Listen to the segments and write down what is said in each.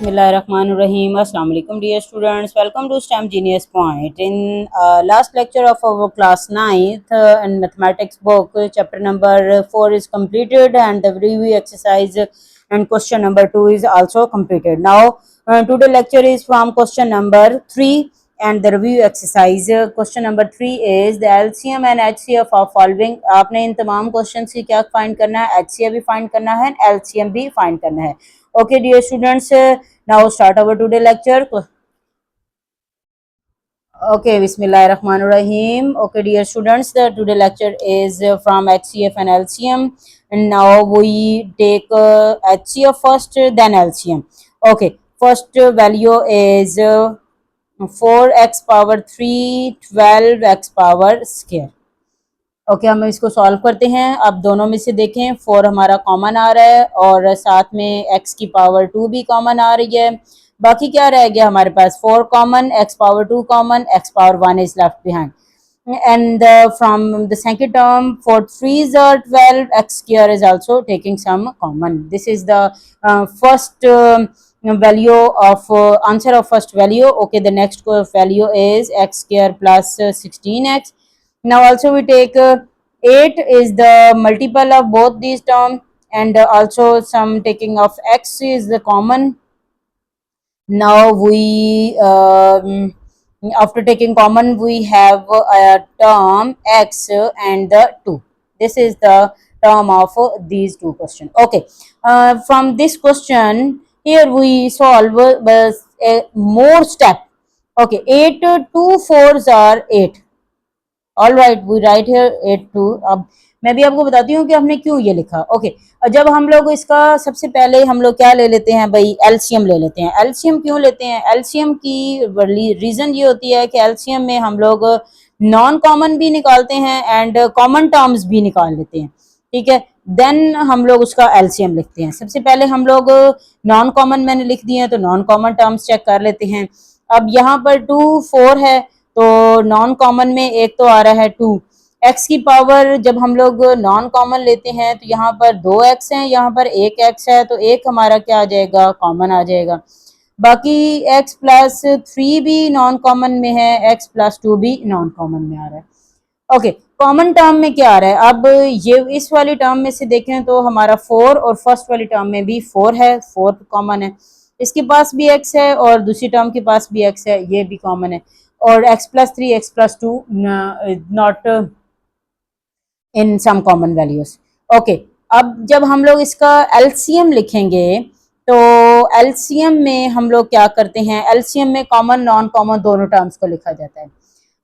Bismillahirrahmanirrahim. Assalamu alaikum dear students. Welcome to STEM Genius Point. In last lecture of our class 9th and mathematics book, chapter number 4 is completed and the review exercise and question number 2 is also completed. Now today lecture is from question number 3 and the review exercise. Question number 3 is the LCM and HCF of following. आपने इन तमाम questions की क्या find करना है, HCF भी find करना है, LCM भी फाइंड करना है. Okay dear students, now start our today lecture. Okay, Bismillahirrahmanirrahim. Okay dear students, the today lecture is from HCF and LCM, and now we take HCF first, then LCM. Okay, first value is 4x power 3 12x power square. Okay हम इसको solve करते हैं. अब दोनों में से देखें 4 हमारा कॉमन आ रहा है और साथ में x की पावर 2 भी कॉमन आ रही है. बाकी क्या रह गया हमारे पास 4 common, x power 2 common, x power 1 is left behind. And from the second term, 4 3s are 12, x square is also taking some common. This is the first value of answer of first value. Okay, the next value is x square plus 16x. Now also we take 8 is the multiple of both these terms, and also some taking of x is the common. Now we after taking common we have a term x and the 2. This is the term of these two questions. Okay, from this question here we solve more step. Okay, 8 2 4s are 8. All right we write here 8 2. अब मैं भी आपको बताती हूँ कि हमने क्यों ये लिखा. ओके, जब हम लोग इसका सबसे पहले हम लोग क्या ले लेते हैं भाई, एलसीएम ले लेते हैं. एलसीएम क्यों लेते हैं? एलसीएम की रीजन ये होती है कि एलसीएम में हम लोग नॉन कॉमन भी निकालते हैं एंड कॉमन टर्म्स भी निकाल लेते हैं. ठीक है, देन हम लोग उसका एलसीएम लिखते हैं. सबसे पहले हम लोग नॉन कॉमन मैंने लिख दिए हैं तो नॉन कॉमन टर्म्स चेक कर लेते हैं. अब यहाँ पर 2 4 है तो नॉन कॉमन में एक तो आ रहा है 2. एक्स की पावर जब हम लोग नॉन कॉमन लेते हैं तो यहाँ पर 2x है, यहाँ पर 1x है, तो एक हमारा क्या आ जाएगा, कॉमन आ जाएगा. बाकी x प्लस 3 भी नॉन कॉमन में है, x प्लस 2 भी नॉन कॉमन में आ रहा है. ओके, कॉमन टर्म में क्या आ रहा है? अब ये इस वाली टर्म में से देखें तो हमारा 4 और फर्स्ट वाली टर्म में भी 4 है, 4 कॉमन है. इसके पास भी x है और दूसरी टर्म के पास भी x है, ये भी कॉमन है. और x plus 3 x plus 2 not in some common values. Okay, अब जब हम लोग इसका LCM लिखेंगे तो LCM में हम लोग क्या करते हैं, LCM में कॉमन नॉन कॉमन दोनों टर्म्स को लिखा जाता है.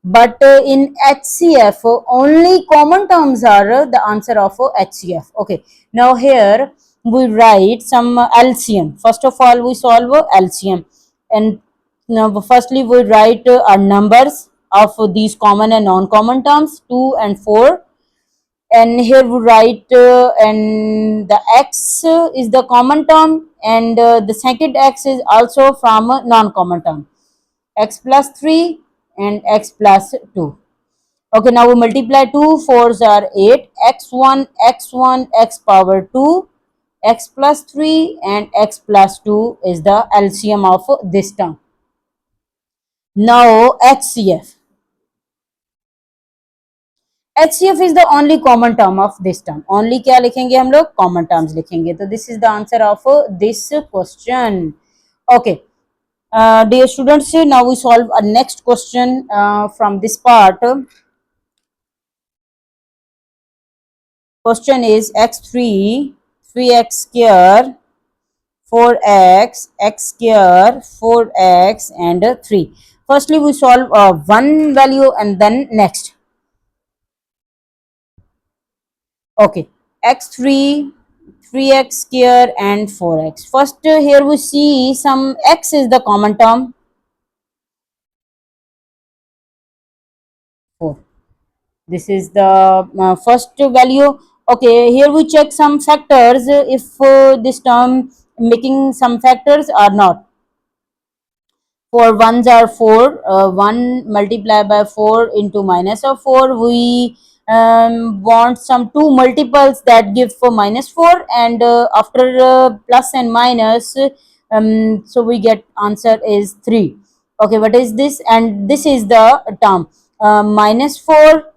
But in HCF only common terms are the answer of HCF. Okay, now here we write some LCM. First of all we solve LCM, and now firstly we write our numbers of these common and non-common terms 2 and 4, and here we write and the x is the common term and the second x is also from a non-common term, x plus 3 and x plus 2. Okay, now we multiply 2 4s are 8, x1 x1 x power 2, x plus 3 and x plus 2 is the LCM of this term. Now HCF. HCF is the only common term of this term. Only क्या लिखेंगे हम लोग, common terms लिखेंगे. तो this is the answer of this question. Okay, dear students, now we solve a next question from this part. Question is x3 3x square 4x x square 4x and 3. Firstly we solve one value and then next. Okay, x3 3x square and 4x. First here we see some x is the common term, 4. This is the first value. Okay, here we check some factors if this term making some factors or not. 4 ones are 4, 1 multiplied by 4 into minus of 4. We want some two multiples that give for minus 4, and after plus and minus So we get answer is 3. Okay, what is this? And this is the term. Minus 4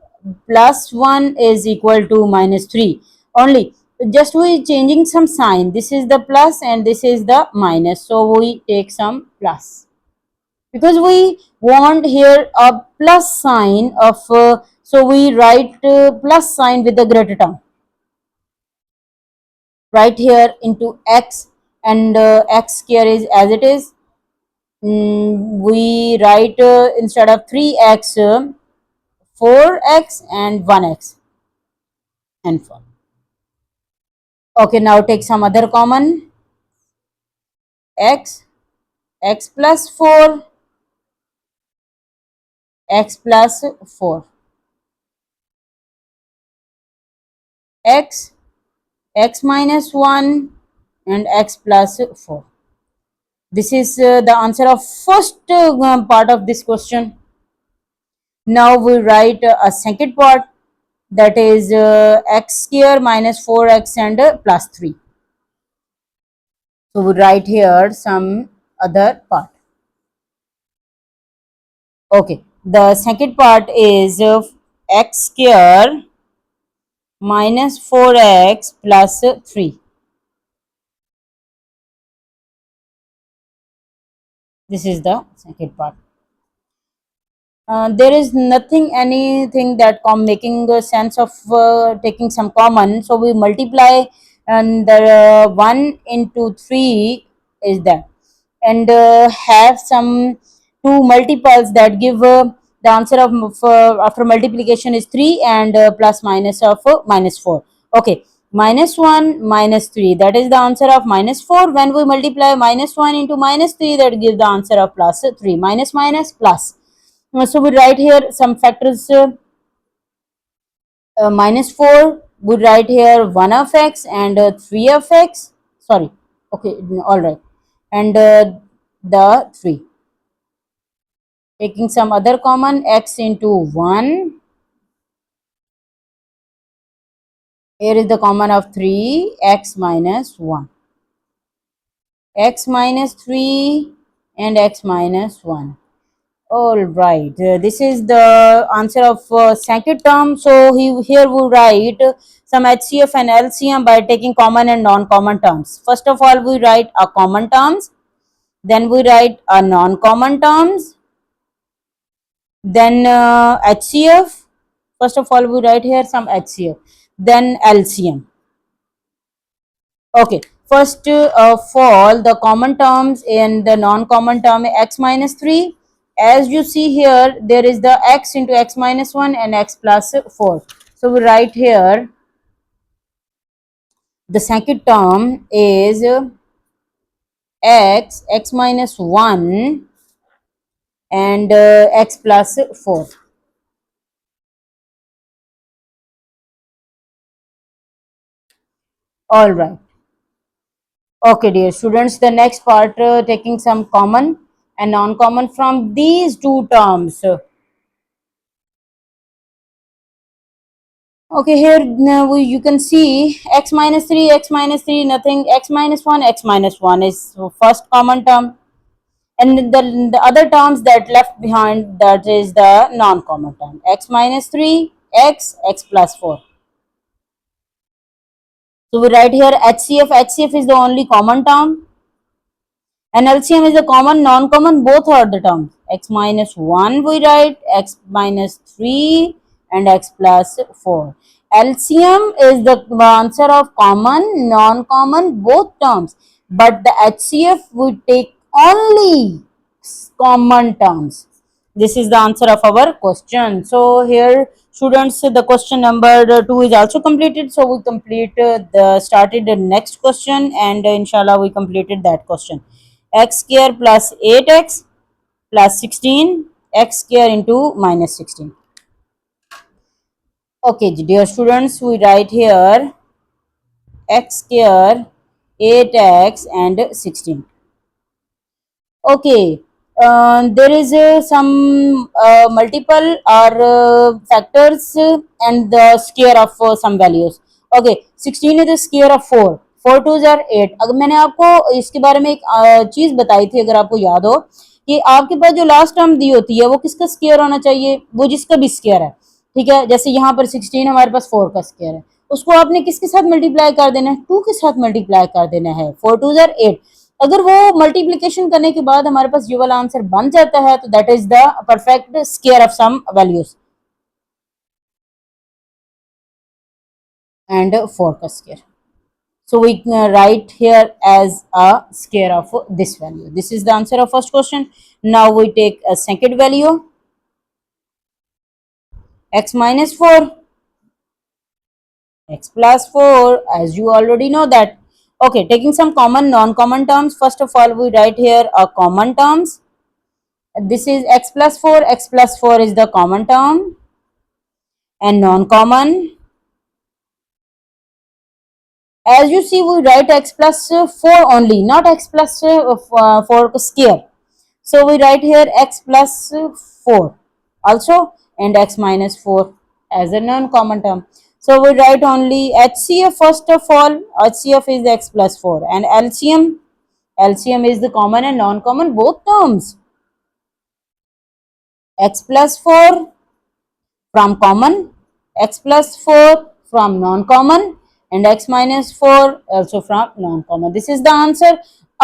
plus 1 is equal to minus 3. Only just we changing some sign. This is the plus and this is the minus. So we take some plus because we want here a plus sign of so we write plus sign with the greater term right here into x, and x square is as it is. We write instead of 3x 4x and 1x and 4. Okay, now take some other common. X, x plus 4, x plus 4, x, x minus 1 and x plus 4. This is the answer of first part of this question. Now we write a second part, that is x square minus 4x and plus 3. So we write here some other part. Okay, the second part is x square minus 4x plus 3. This is the second part. There is nothing anything that making a sense of taking some common, so we multiply, and the 1 into 3 is that, and have some two multiples that give the answer of after multiplication is 3 and plus minus of minus 4. Okay, minus 1 minus 3, that is the answer of minus 4. When we multiply minus 1 into minus 3, that gives the answer of plus 3. Minus minus plus. So we write here some factors. Minus 4, we write here 1 of x and 3 of x. Sorry. Okay, all right. And the 3. Taking some other common, x into 1. Here is the common of 3, x minus 1. X minus 3 and x minus 1. All right, this is the answer of second term. So here we write some HCF and LCM by taking common and non-common terms. First of all, we write a common terms, then we write a non-common terms, then HCF. First of all, we write here some HCF, then LCM. Okay, first of all, the common terms and the non-common term x minus 3. As you see here, there is the x into x minus 1 and x plus 4. So we write here the second term is x minus 1 and x plus 4. All right. Okay, dear students, the next part taking some common and non-common from these two terms. Okay, here now you can see x minus 3, nothing, x minus 1, x minus 1 is first common term, and the other terms that left behind, that is the non-common term, x minus 3, x plus 4. So we write here HCF is the only common term, and LCM is the common, non-common, both are the terms. X minus 1 we write, x minus 3 and x plus 4. LCM is the answer of common, non-common, both terms. But the HCF would take only common terms. This is the answer of our question. So here students, the question number 2 is also completed. So we complete started the next question, and inshallah we completed that question. X square plus 8x plus 16, x square into minus 16. Okay, dear students, we write here x square, 8x and 16. Okay, there is some multiple or factors and the square of some values. Okay, 16 is the square of 4. 4 2s are 8। अगर मैंने आपको इसके बारे में एक चीज बताई थी, अगर आपको याद हो, कि आपके पास जो लास्ट टर्म दी होती है वो किसका स्क्वायर होना चाहिए, वो जिसका भी स्क्वायर है, ठीक है। जैसे यहाँ पर 16 हमारे पास 4 का स्क्वायर है, उसको आपने किसके साथ मल्टीप्लाई कर देना है, 2 के साथ मल्टीप्लाई कर देना है। 4 2s are 8। अगर वो मल्टीप्लीकेशन करने के बाद हमारे पास ये वाला आंसर बन जाता है तो that is the perfect square of some values and 4 का square. So we write here as a square of this value. This is the answer of first question. Now we take a second value, x minus 4, x plus 4, as you already know that. Okay, taking some common non-common terms. First of all, we write here a common terms. This is x plus 4. X plus 4 is the common term, and non-common, as you see, we write x plus 4 only, not x plus 4 square. So we write here x plus 4 also, and x minus 4 as a non-common term. So we write only HCF first of all. HCF is x plus 4, and LCM, LCM is the common and non-common both terms. X plus 4 from common, x plus 4 from non-common, and x minus 4 also from non-common. This is the answer.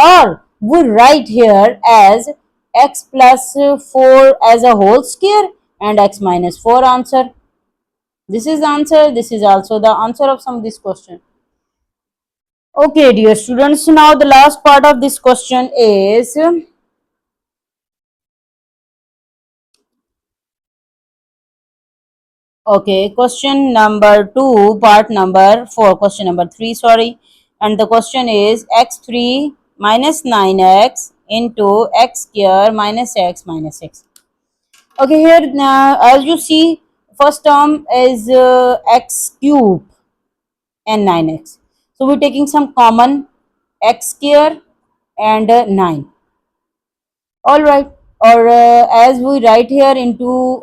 Or we write here as x plus 4 as a whole square and x minus 4 answer. This is the answer. This is also the answer of some of this question. Okay, dear students, now the last part of this question is okay, question number 2, part number 4, question number 3, sorry. And the question is x3 minus 9x into x square minus x minus x. Okay, here as you see, first term is x cube and 9x. So we're taking some common, x square and 9. All right. Or as we write here into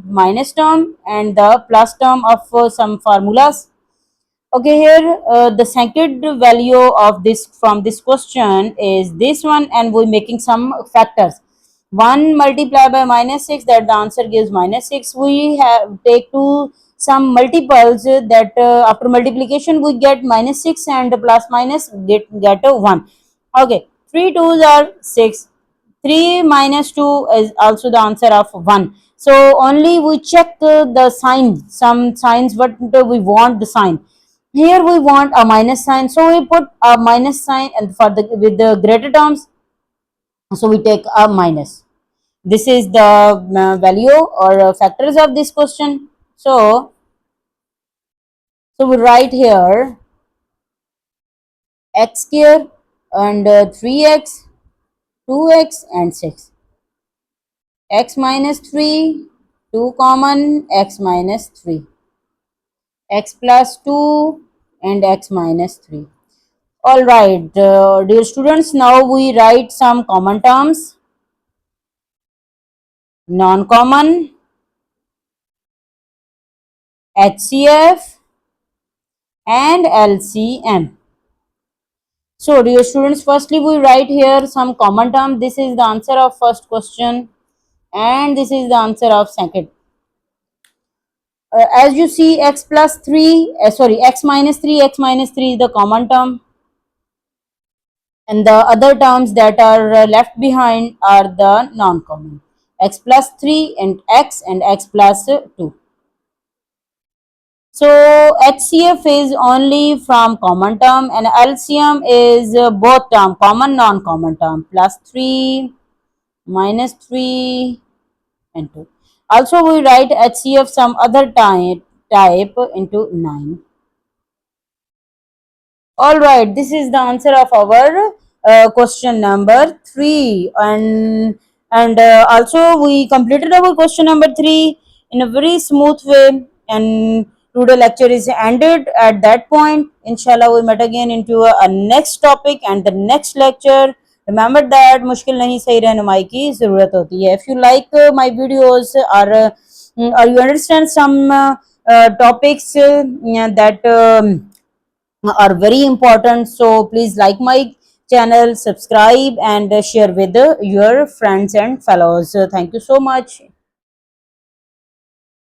minus term and the plus term of some formulas. Okay, here the second value of this from this question is this one, and we're making some factors. 1 multiplied by minus 6, that the answer gives minus 6. We have take to some multiples that after multiplication we get minus 6 and plus minus get a 1. Okay, 3 2s are 6. 3 minus 2 is also the answer of 1. So only we check the sign, some signs what we want the sign. Here we want a minus sign, so we put a minus sign, and for the with the greater terms, so we take a minus. This is the value or factors of this question. So we write here x square and 3x, 2x and 6. X minus 3, 2 common, x minus 3. X plus 2 and x minus 3. All right, dear students, now we write some common terms, non-common, HCF and LCM. So dear students, firstly we write here some common term. This is the answer of first question and this is the answer of second. As you see, x plus 3, x minus 3, x minus 3 is the common term, and the other terms that are left behind are the non-common, x plus 3 and x plus 2. So HCF is only from common term and LCM is both term, common non-common term, plus 3, minus 3 and 2. Also we write HCF some other type into 9. All right, this is the answer of our question number 3, and also we completed our question number 3 in a very smooth way, and today lecture is ended at that point. Inshallah we meet again into a next topic and the next lecture. Remember that मुश्किल नहीं सही रहनुमाई की ज़रूरत होती है. If you like my videos or you understand some topics that are very important. So please like my channel, subscribe, and share with your friends and fellows. Thank you so much.